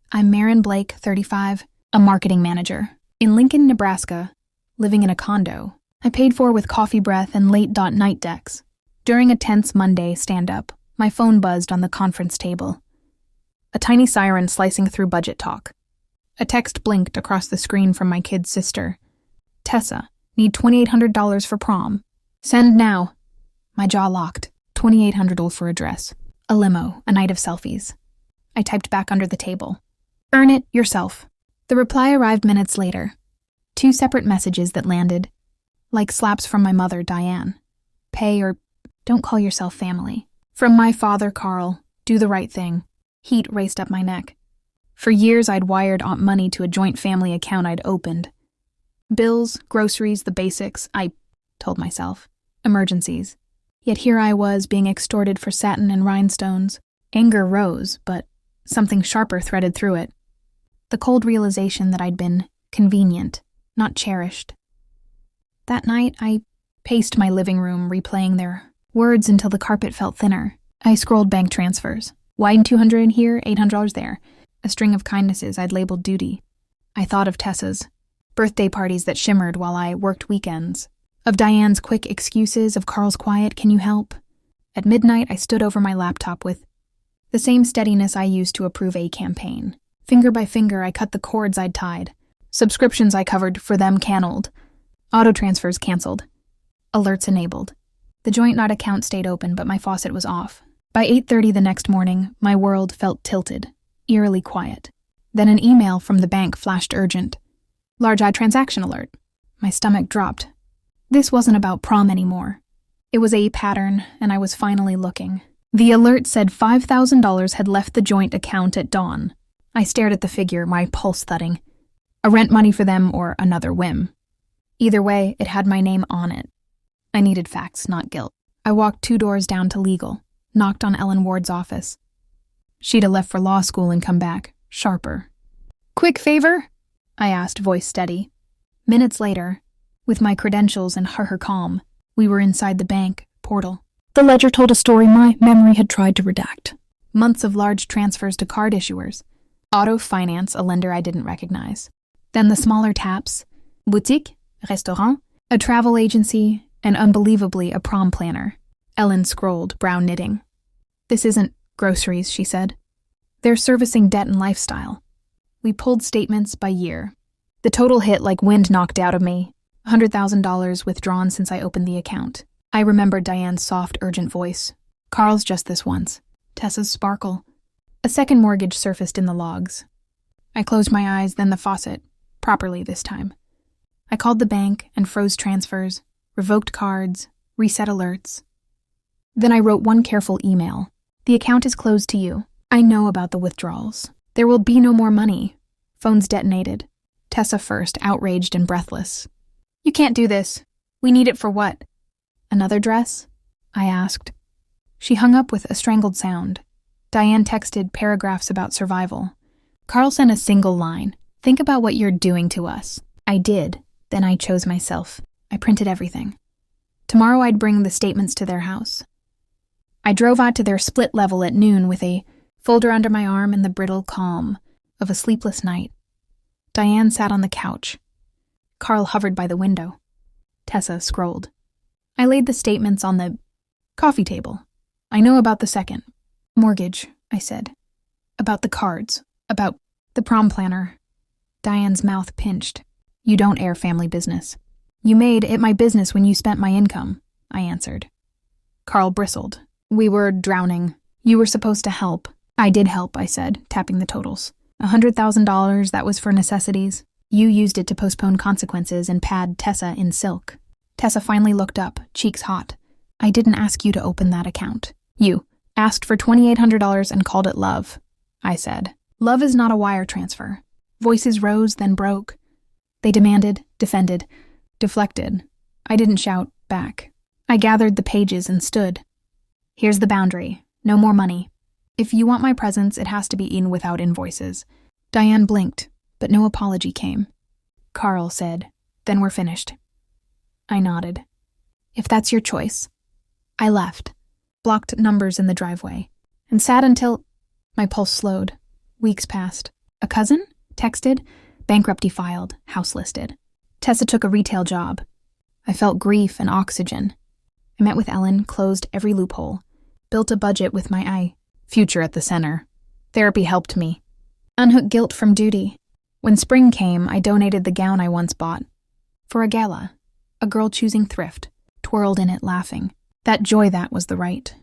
I'm Marin Blake, 35, a marketing manager. In Lincoln, Nebraska, living in a condo, I paid for with coffee breath and late-night decks. During a tense Monday stand-up, my phone buzzed on the conference table. A tiny siren slicing through budget talk. A text blinked across the screen from my kid's sister. Tessa, need $2,800 for prom. Send now. My jaw locked. $2,800 for a dress. A limo, a night of selfies. I typed back under the table. Earn it yourself. The reply arrived minutes later. 2 separate messages that landed, like slaps from my mother, Diane. Pay or don't call yourself family. From my father, Carl, do the right thing. Heat raced up my neck. For years, I'd wired Aunt money to a joint family account I'd opened. Bills, groceries, the basics, I told myself. Emergencies. Yet here I was being extorted for satin and rhinestones. Anger rose, but something sharper threaded through it. The cold realization that I'd been convenient, not cherished. That night, I paced my living room, replaying their words until the carpet felt thinner. I scrolled bank transfers. Widen $200 here, $800 there. A string of kindnesses I'd labeled duty. I thought of Tessa's birthday parties that shimmered while I worked weekends. Of Diane's quick excuses, of Carl's quiet, can you help? At midnight, I stood over my laptop with the same steadiness I used to approve a campaign. Finger by finger, I cut the cords I'd tied. Subscriptions I covered for them canceled. Auto transfers canceled. Alerts enabled. The JointNot account stayed open, but my faucet was off. By 8:30 the next morning, my world felt tilted, eerily quiet. Then an email from the bank flashed urgent. Large eye transaction alert. My stomach dropped. This wasn't about prom anymore. It was a pattern, and I was finally looking. The alert said $5,000 had left the joint account at dawn. I stared at the figure, my pulse thudding. A rent money for them or another whim. Either way, it had my name on it. I needed facts, not guilt. I walked 2 doors down to legal, knocked on Ellen Ward's office. She'd have left for law school and come back, sharper. Quick favor? I asked, voice steady. Minutes later, with my credentials and her calm, we were inside the bank portal. The ledger told a story my memory had tried to redact. Months of large transfers to card issuers. Auto Finance, a lender I didn't recognize. Then the smaller taps. Boutique, restaurant, a travel agency, and unbelievably a prom planner. Ellen scrolled, brow knitting. This isn't groceries, she said. They're servicing debt and lifestyle. We pulled statements by year. The total hit like wind knocked out of me. $100,000 withdrawn since I opened the account. I remembered Diane's soft, urgent voice. Carl's just this once. Tessa's sparkle. A second mortgage surfaced in the logs. I closed my eyes, then the faucet. Properly this time. I called the bank and froze transfers, revoked cards, reset alerts. Then I wrote one careful email. The account is closed to you. I know about the withdrawals. There will be no more money. Phones detonated. Tessa first, outraged and breathless. You can't do this. We need it for what? Another dress? I asked. She hung up with a strangled sound. Diane texted paragraphs about survival. Carl sent a single line. Think about what you're doing to us. I did. Then I chose myself. I printed everything. Tomorrow I'd bring the statements to their house. I drove out to their split level at noon with a folder under my arm and the brittle calm of a sleepless night. Diane sat on the couch. Carl hovered by the window. Tessa scrolled. I laid the statements on the coffee table. I know about the second. Mortgage, I said. About the cards. About the prom planner. Diane's mouth pinched. You don't air family business. You made it my business when you spent my income, I answered. Carl bristled. We were drowning. You were supposed to help. I did help, I said, tapping the totals. $100,000, that was for necessities. You used it to postpone consequences and pad Tessa in silk. Tessa finally looked up, cheeks hot. I didn't ask you to open that account. You asked for $2,800 and called it love, I said. Love is not a wire transfer. Voices rose, then broke. They demanded, defended, deflected. I didn't shout back. I gathered the pages and stood. Here's the boundary. No more money. If you want my presence, it has to be in without invoices. Diane blinked, but no apology came. Carl said, then we're finished. I nodded. If that's your choice. I left, blocked numbers in the driveway, and sat until my pulse slowed. Weeks passed. A cousin? Texted. Bankruptcy filed. House listed. Tessa took a retail job. I felt grief and oxygen. I met with Ellen, closed every loophole, built a budget with my future at the center. Therapy helped me. Unhook guilt from duty. When spring came, I donated the gown I once bought. For a gala, a girl choosing thrift, twirled in it laughing. That joy that was the right.